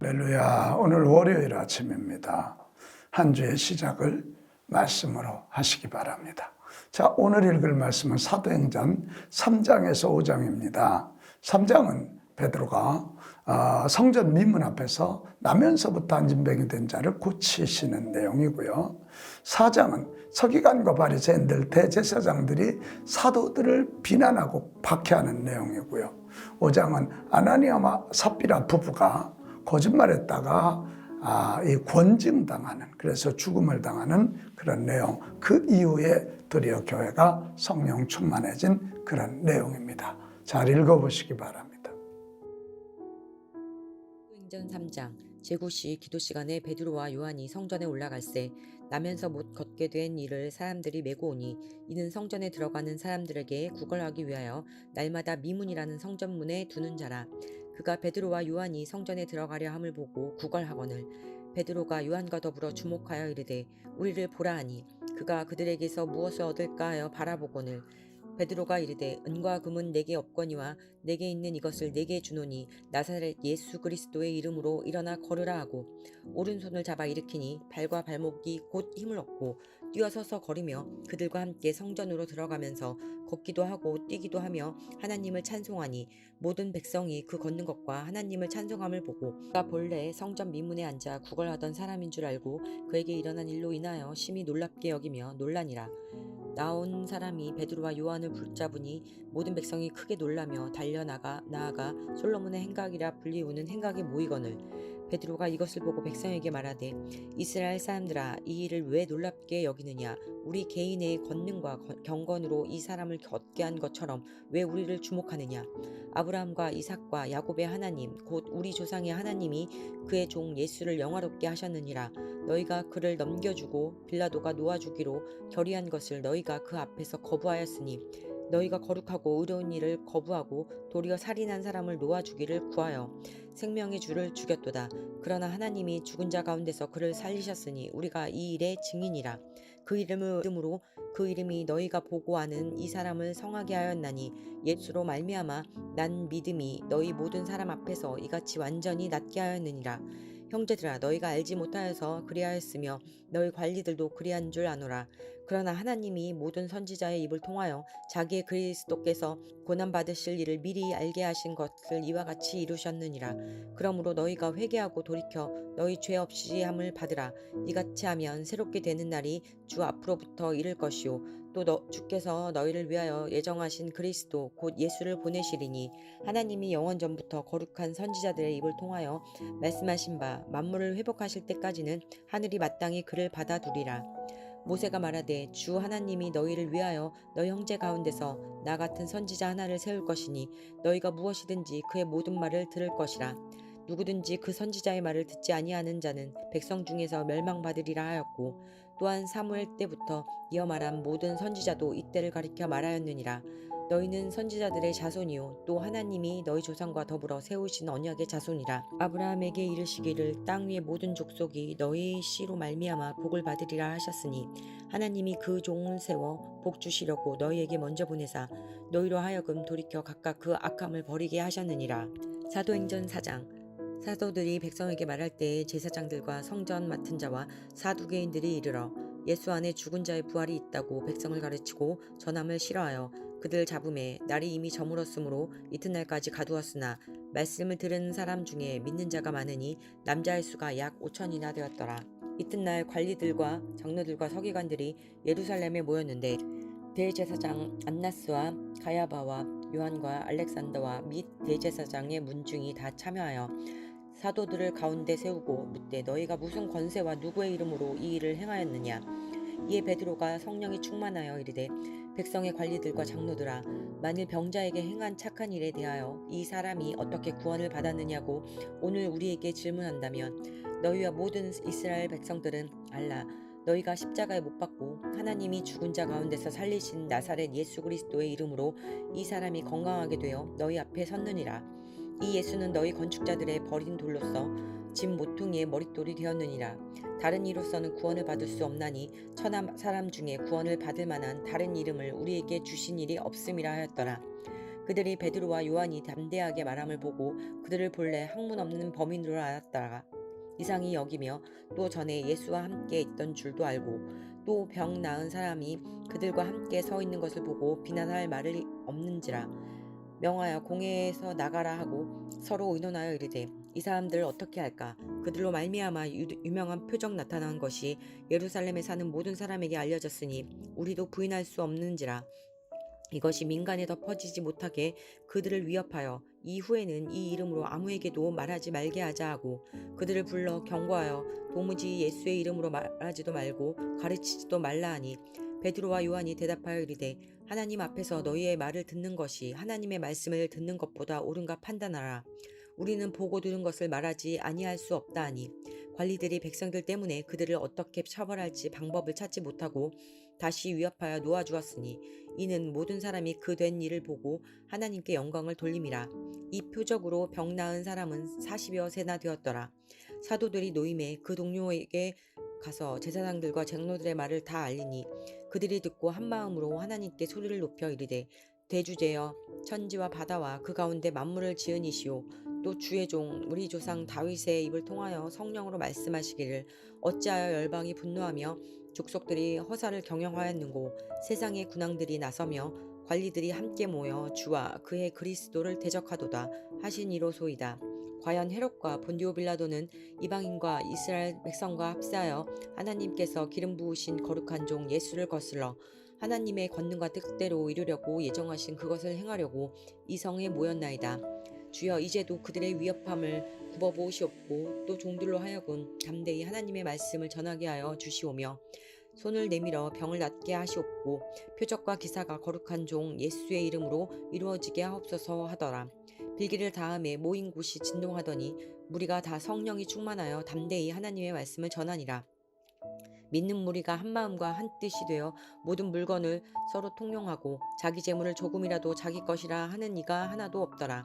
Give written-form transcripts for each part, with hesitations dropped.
할렐루야. 오늘 월요일 아침입니다. 한 주의 시작을 말씀으로 하시기 바랍니다. 자, 오늘 읽을 말씀은 사도행전 3장에서 5장입니다. 3장은 베드로가 성전 미문 앞에서 나면서부터 안진병이 된 자를 고치시는 내용이고요. 4장은 서기관과 바리새인들 대제사장들이 사도들을 비난하고 박해하는 내용이고요. 5장은 아나니아와 삽비라 부부가 거짓말했다가 이 권징당하는, 그래서 죽음을 당하는 그런 내용, 그 이후에 도리어 교회가 성령 충만해진 그런 내용입니다. 잘 읽어보시기 바랍니다. 사도행전 3장 제9시 기도 시간에 베드로와 요한이 성전에 올라갈새 나면서 못 걷게 된 이를 사람들이 메고 오니 이는 성전에 들어가는 사람들에게 구걸하기 위하여 날마다 미문이라는 성전문에 두는 자라. 그가 베드로와 요한이 성전에 들어가려 함을 보고 구걸하거늘 베드로가 요한과 더불어 주목하여 이르되 우리를 보라 하니 그가 그들에게서 무엇을 얻을까 하여 바라보거늘 베드로가 이르되 은과 금은 내게 없거니와 내게 있는 이것을 내게 주노니 나사렛 예수 그리스도의 이름으로 일어나 걸으라 하고 오른손을 잡아 일으키니 발과 발목이 곧 힘을 얻고 뛰어서서 걸으며 그들과 함께 성전으로 들어가면서 걷기도 하고 뛰기도 하며 하나님을 찬송하니 모든 백성이 그 걷는 것과 하나님을 찬송함을 보고 그가 본래 성전 미문에 앉아 구걸하던 사람인 줄 알고 그에게 일어난 일로 인하여 심히 놀랍게 여기며 놀라니라. 나온 사람이 베드로와 요한을 붙잡으니 모든 백성이 크게 놀라며 나아가 솔로몬의 행각이라 불리우는 행각에 모이거늘 베드로가 이것을 보고 백성에게 말하되 이스라엘 사람들아 이 일을 왜 놀랍게 여기느냐 우리 개인의 권능과 경건으로 이 사람을 걷게 한 것처럼 왜 우리를 주목하느냐 아브라함과 이삭과 야곱의 하나님 곧 우리 조상의 하나님이 그의 종 예수를 영화롭게 하셨느니라. 너희가 그를 넘겨주고 빌라도가 놓아주기로 결의한 것을 너희가 그 앞에서 거부하였으니 너희가 거룩하고 의로운 일을 거부하고 도리어 살인한 사람을 놓아주기를 구하여 생명의 주를 죽였도다. 그러나 하나님이 죽은 자 가운데서 그를 살리셨으니 우리가 이 일의 증인이라. 그 이름으로 그 이름이 너희가 보고 아는 이 사람을 성하게 하였나니 예수로 말미암아 난 믿음이 너희 모든 사람 앞에서 이같이 완전히 낫게 하였느니라. 형제들아 너희가 알지 못하여서 그리하였으며 너희 관리들도 그리한 줄 아노라. 그러나 하나님이 모든 선지자의 입을 통하여 자기의 그리스도께서 고난받으실 일을 미리 알게 하신 것을 이와 같이 이루셨느니라. 그러므로 너희가 회개하고 돌이켜 너희 죄 없이 함을 받으라. 이같이 하면 새롭게 되는 날이 주 앞으로부터 이를 것이요 또 주께서 너희를 위하여 예정하신 그리스도 곧 예수를 보내시리니 하나님이 영원 전부터 거룩한 선지자들의 입을 통하여 말씀하신 바 만물을 회복하실 때까지는 하늘이 마땅히 그를 받아두리라. 모세가 말하되 주 하나님이 너희를 위하여 너희 형제 가운데서 나 같은 선지자 하나를 세울 것이니 너희가 무엇이든지 그의 모든 말을 들을 것이라. 누구든지 그 선지자의 말을 듣지 아니하는 자는 백성 중에서 멸망받으리라 하였고 또한 사무엘 때부터 이어 말한 모든 선지자도 이때를 가리켜 말하였느니라. 너희는 선지자들의 자손이요 또 하나님이 너희 조상과 더불어 세우신 언약의 자손이라. 아브라함에게 이르시기를 땅 위의 모든 족속이 너희 씨로 말미암아 복을 받으리라 하셨으니 하나님이 그 종을 세워 복 주시려고 너희에게 먼저 보내사 너희로 하여금 돌이켜 각각 그 악함을 버리게 하셨느니라. 사도행전 4장 사도들이 백성에게 말할 때에 제사장들과 성전 맡은 자와 사두개인들이 이르러 예수 안에 죽은 자의 부활이 있다고 백성을 가르치고 전함을 싫어하여 그들 잡음에 날이 이미 저물었으므로 이튿날까지 가두었으나 말씀을 들은 사람 중에 믿는 자가 많으니 남자의 수가 약 5천이나 되었더라. 이튿날 관리들과 장로들과 서기관들이 예루살렘에 모였는데 대제사장 안나스와 가야바와 요한과 알렉산더와 및 대제사장의 문중이 다 참여하여 사도들을 가운데 세우고 묻되 너희가 무슨 권세와 누구의 이름으로 이 일을 행하였느냐. 이에 베드로가 성령이 충만하여 이르되 백성의 관리들과 장로들아 만일 병자에게 행한 착한 일에 대하여 이 사람이 어떻게 구원을 받았느냐고 오늘 우리에게 질문한다면 너희와 모든 이스라엘 백성들은 알라. 너희가 십자가에 못 박고 하나님이 죽은 자 가운데서 살리신 나사렛 예수 그리스도의 이름으로 이 사람이 건강하게 되어 너희 앞에 섰느니라. 이 예수는 너희 건축자들의 버린 돌로서 집 모퉁이의 머릿돌이 되었느니라. 다른 이로서는 구원을 받을 수 없나니 천하 사람 중에 구원을 받을 만한 다른 이름을 우리에게 주신 일이 없음이라 하였더라. 그들이 베드로와 요한이 담대하게 말함을 보고 그들을 본래 학문 없는 범인으로 알았다가 이상히 여기며 또 전에 예수와 함께 있던 줄도 알고 또 병 나은 사람이 그들과 함께 서 있는 것을 보고 비난할 말이 없는지라 명하여 공회에서 나가라 하고 서로 의논하여 이르되 이 사람들을 어떻게 할까 그들로 말미암아 유명한 표적 나타난 것이 예루살렘에 사는 모든 사람에게 알려졌으니 우리도 부인할 수 없는지라 이것이 민간에 더 퍼지지 못하게 그들을 위협하여 이후에는 이 이름으로 아무에게도 말하지 말게 하자 하고 그들을 불러 경고하여 도무지 예수의 이름으로 말하지도 말고 가르치지도 말라 하니 베드로와 요한이 대답하여 이르되 하나님 앞에서 너희의 말을 듣는 것이 하나님의 말씀을 듣는 것보다 옳은가 판단하라. 우리는 보고 들은 것을 말하지 아니할 수 없다 하니 관리들이 백성들 때문에 그들을 어떻게 처벌할지 방법을 찾지 못하고 다시 위협하여 놓아주었으니 이는 모든 사람이 그 된 일을 보고 하나님께 영광을 돌림이라. 이 표적으로 병 나은 사람은 40여 세나 되었더라. 사도들이 노임에 그 동료에게 가서 제사장들과 장로들의 말을 다 알리니 그들이 듣고 한 마음으로 하나님께 소리를 높여 이르되 대주제여 천지와 바다와 그 가운데 만물을 지은 이시오 또 주의 종 우리 조상 다윗의 입을 통하여 성령으로 말씀하시기를 어찌하여 열방이 분노하며 족속들이 허사를 경영하였는고 세상의 군왕들이 나서며 관리들이 함께 모여 주와 그의 그리스도를 대적하도다 하신 이로소이다. 과연 헤롯과 본디오 빌라도는 이방인과 이스라엘 백성과 합세하여 하나님께서 기름 부으신 거룩한 종 예수를 거슬러 하나님의 권능과 뜻대로 이루려고 예정하신 그것을 행하려고 이 성에 모였나이다. 주여 이제도 그들의 위협함을 굽어보시옵고 또 종들로 하여금 담대히 하나님의 말씀을 전하게 하여 주시오며 손을 내밀어 병을 낫게 하시옵고 표적과 기사가 거룩한 종 예수의 이름으로 이루어지게 하옵소서 하더라. 빌기를 다음에 모인 곳이 진동하더니 무리가 다 성령이 충만하여 담대히 하나님의 말씀을 전하니라. 믿는 무리가 한 마음과 한 뜻이 되어 모든 물건을 서로 통용하고 자기 재물을 조금이라도 자기 것이라 하는 이가 하나도 없더라.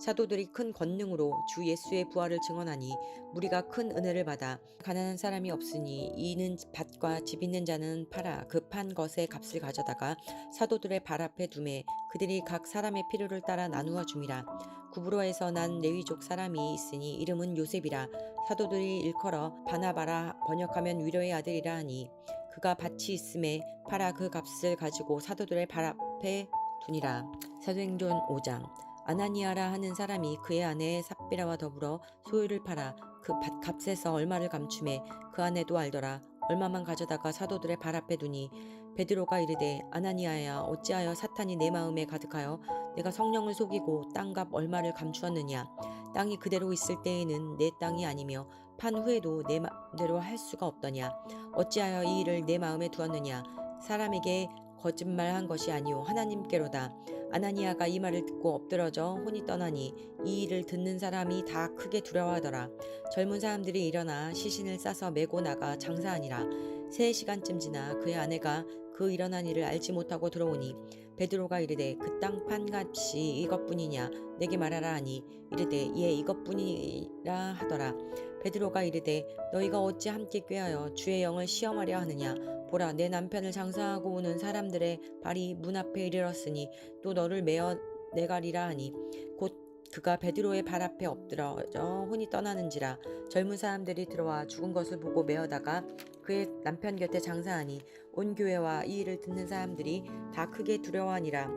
사도들이 큰 권능으로 주 예수의 부활을 증언하니 무리가 큰 은혜를 받아 가난한 사람이 없으니 이는 밭과 집 있는 자는 팔아 그 판 것의 값을 가져다가 사도들의 발 앞에 두매 그들이 각 사람의 필요를 따라 나누어 줌이라. 구브로에서 난 레위족 사람이 있으니 이름은 요셉이라. 사도들이 일컬어 바나바라 번역하면 위로의 아들이라 하니 그가 밭이 있음에 팔아 그 값을 가지고 사도들의 발 앞에 두니라. 사도행전 5장 아나니아라 하는 사람이 그의 아내 삽비라와 더불어 소유를 팔아 그 밭 값에서 얼마를 감추매 그 아내도 알더라. 얼마만 가져다가 사도들의 발 앞에 두니 베드로가 이르되 아나니아야 어찌하여 사탄이 내 마음에 가득하여 내가 성령을 속이고 땅값 얼마를 감추었느냐. 땅이 그대로 있을 때에는 내 땅이 아니며 판 후에도 내 마음대로 할 수가 없더냐. 어찌하여 이 일을 내 마음에 두었느냐. 사람에게 거짓말한 것이 아니오 하나님께로다. 아나니아가 이 말을 듣고 엎드러져 혼이 떠나니 이 일을 듣는 사람이 다 크게 두려워하더라. 젊은 사람들이 일어나 시신을 싸서 메고 나가 장사하니라. 3시간쯤 지나 그의 아내가 그 일어난 일을 알지 못하고 들어오니 베드로가 이르되 그 땅 판 값이 이것뿐이냐 내게 말하라 하니 이르되 예 이것뿐이라 하더라. 베드로가 이르되 너희가 어찌 함께 꾀하여 주의 영을 시험하려 하느냐. 보라 내 남편을 장사하고 오는 사람들의 발이 문 앞에 이르렀으니 또 너를 메어 내가리라 하니 곧 그가 베드로의 발 앞에 엎드러져 혼이 떠나는지라. 젊은 사람들이 들어와 죽은 것을 보고 메어다가 그의 남편 곁에 장사하니 온 교회와 이 일을 듣는 사람들이 다 크게 두려워하니라.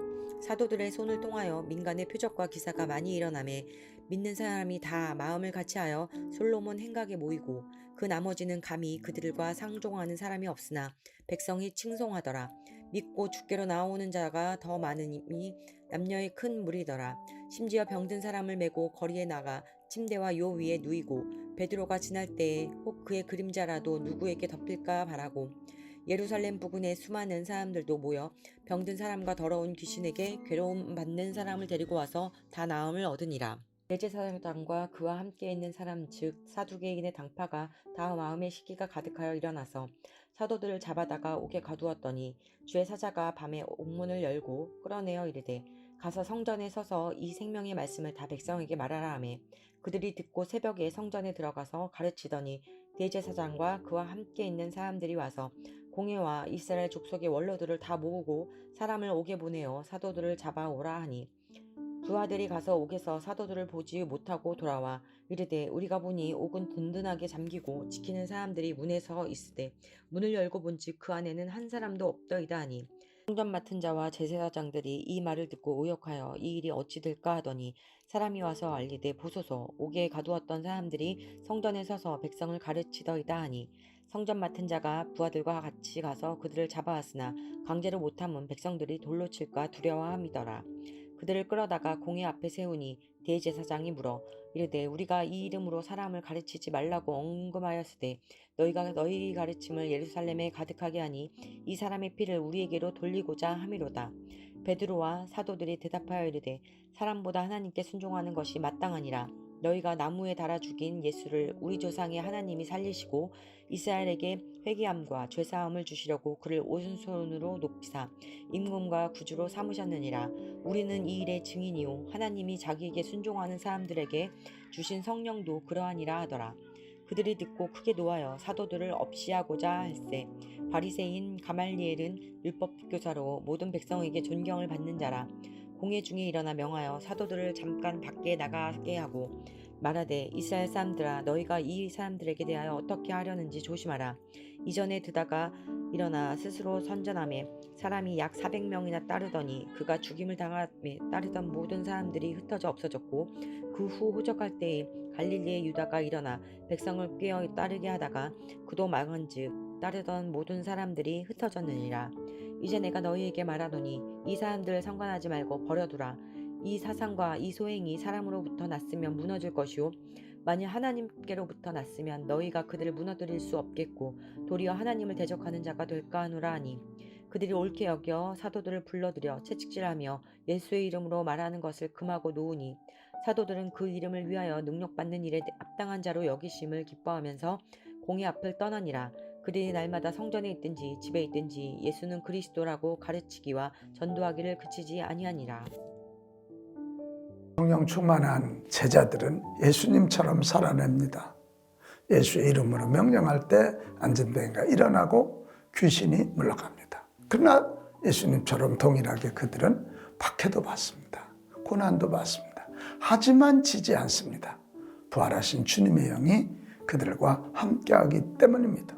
사도들의 손을 통하여 민간의 표적과 기사가 많이 일어나매 믿는 사람이 다 마음을 같이하여 솔로몬 행각에 모이고 그 나머지는 감히 그들과 상종하는 사람이 없으나 백성이 칭송하더라. 믿고 주께로 나오는 자가 더 많으니 남녀의 큰 무리더라. 심지어 병든 사람을 메고 거리에 나가 침대와 요 위에 누이고 베드로가 지날 때에 혹 그의 그림자라도 누구에게 덮일까 바라고 예루살렘 부근에 수많은 사람들도 모여 병든 사람과 더러운 귀신에게 괴로움 받는 사람을 데리고 와서 다 나음을 얻으니라. 대제사장과 그와 함께 있는 사람 즉 사두개인의 당파가 다 마음의 시기가 가득하여 일어나서 사도들을 잡아다가 옥에 가두었더니 주의 사자가 밤에 옥문을 열고 끌어내어 이르되 가서 성전에 서서 이 생명의 말씀을 다 백성에게 말하라 하매 그들이 듣고 새벽에 성전에 들어가서 가르치더니 대제사장과 그와 함께 있는 사람들이 와서 공회와 이스라엘 족속의 원로들을 다 모으고 사람을 옥에 보내어 사도들을 잡아오라 하니 부하들이 가서 옥에서 사도들을 보지 못하고 돌아와 이르되 우리가 보니 옥은 든든하게 잠기고 지키는 사람들이 문에 서 있으되 문을 열고 본즉 그 안에는 한 사람도 없더이다 하니 성전 맡은 자와 제사장들이 이 말을 듣고 의혹하여 이 일이 어찌 될까 하더니 사람이 와서 알리되 보소서 옥에 가두었던 사람들이 성전에 서서 백성을 가르치더이다 하니 성전 맡은 자가 부하들과 같이 가서 그들을 잡아왔으나 강제로 못함은 백성들이 돌로 칠까 두려워함이더라. 그들을 끌어다가 공회 앞에 세우니 대제사장이 물어 이르되 우리가 이 이름으로 사람을 가르치지 말라고 언금하였으되 너희가 너희 가르침을 예루살렘에 가득하게 하니 이 사람의 피를 우리에게로 돌리고자 함이로다. 베드로와 사도들이 대답하여 이르되 사람보다 하나님께 순종하는 것이 마땅하니라. 너희가 나무에 달아 죽인 예수를 우리 조상의 하나님이 살리시고 이스라엘에게 회개함과 죄사함을 주시려고 그를 오른손으로 높이사 임금과 구주로 삼으셨느니라. 우리는 이 일의 증인이요 하나님이 자기에게 순종하는 사람들에게 주신 성령도 그러하니라 하더라. 그들이 듣고 크게 노하여 사도들을 없이하고자 할세. 바리새인 가말리엘은 율법 교사로 모든 백성에게 존경을 받는 자라. 공회 중에 일어나 명하여 사도들을 잠깐 밖에 나가게 하고 말하되 이스라엘 사람들아 너희가 이 사람들에게 대하여 어떻게 하려는지 조심하라. 이전에 드다가 일어나 스스로 선전하며 사람이 약 400명이나 따르더니 그가 죽임을 당함에 따르던 모든 사람들이 흩어져 없어졌고 그 후 호적할 때에 갈릴리의 유다가 일어나 백성을 꾀어 따르게 하다가 그도 망한즉 따르던 모든 사람들이 흩어졌느니라. 이제 내가 너희에게 말하노니 이 사람들을 상관하지 말고 버려두라. 이 사상과 이 소행이 사람으로부터 났으면 무너질 것이요 만일 하나님께로부터 났으면 너희가 그들을 무너뜨릴 수 없겠고 도리어 하나님을 대적하는 자가 될까 하노라 하니 그들이 옳게 여겨 사도들을 불러들여 채찍질하며 예수의 이름으로 말하는 것을 금하고 놓으니 사도들은 그 이름을 위하여 능력받는 일에 합당한 자로 여기심을 기뻐하면서 공회 앞을 떠나니라. 그들이 날마다 성전에 있든지 집에 있든지 예수는 그리스도라고 가르치기와 전도하기를 그치지 아니하니라. 성령 충만한 제자들은 예수님처럼 살아냅니다. 예수의 이름으로 명령할 때 안전뱅이가 일어나고 귀신이 물러갑니다. 그러나 예수님처럼 동일하게 그들은 박해도 받습니다. 고난도 받습니다. 하지만 지지 않습니다. 부활하신 주님의 영이 그들과 함께하기 때문입니다.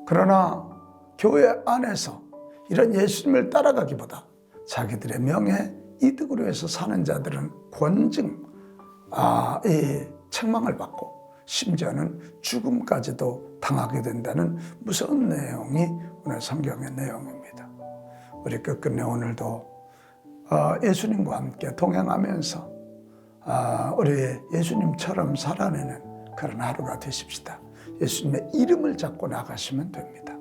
그러나 교회 안에서 이런 예수님을 따라가기보다 자기들의 명예, 이득으로 해서 사는 자들은 권증, 이 책망을 받고 심지어는 죽음까지도 당하게 된다는 무서운 내용이 오늘 성경의 내용입니다. 우리 끝끝내 오늘도 예수님과 함께 동행하면서 우리 예수님처럼 살아내는 그런 하루가 되십시다. 예수님의 이름을 잡고 나가시면 됩니다.